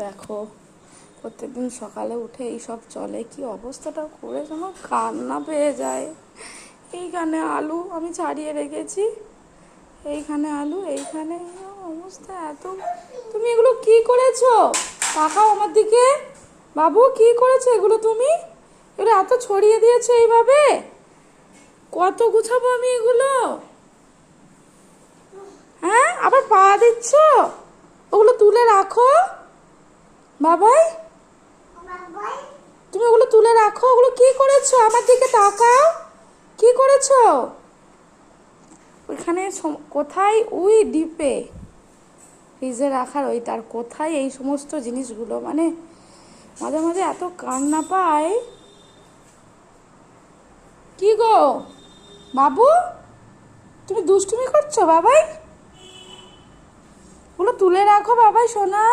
দেখো প্রত্যেকদিন সকালে উঠে এই সব চলে, কি অবস্থাটা করে যেন কান্না পেয়ে যায়। এইখানে আলু আমি ছাড়িয়ে রেখেছি, এইখানে আলু, এইখানে অবস্থা এত। তুমি এগুলো কি করেছো? তাকাও আমার দিকে। বাবু কি করেছো এগুলো তুমি? এগুলো এত ছড়িয়ে দিয়েছো এইভাবে? কত গুছাবো আমি এগুলো? হ্যাঁ, আবার পা দিচ্ছ? ওগুলো তুলে রাখো বাবাই। তুমি ওগুলো তুলে রাখো। ওগুলো কি করেছো? আমার দিকে তাকাও। কি করেছো? ওইখানে কোথায়? ওই ডিপে ফ্রিজে রাখার ওই তার কোথায় এই সমস্ত জিনিসগুলো, মানে মাঝে মাঝে এত কান্না পায়। কি গো বাবু, তুমি দুষ্টুমি করছো বাবাই? ওগুলো তুলে রাখো বাবাই সোনা।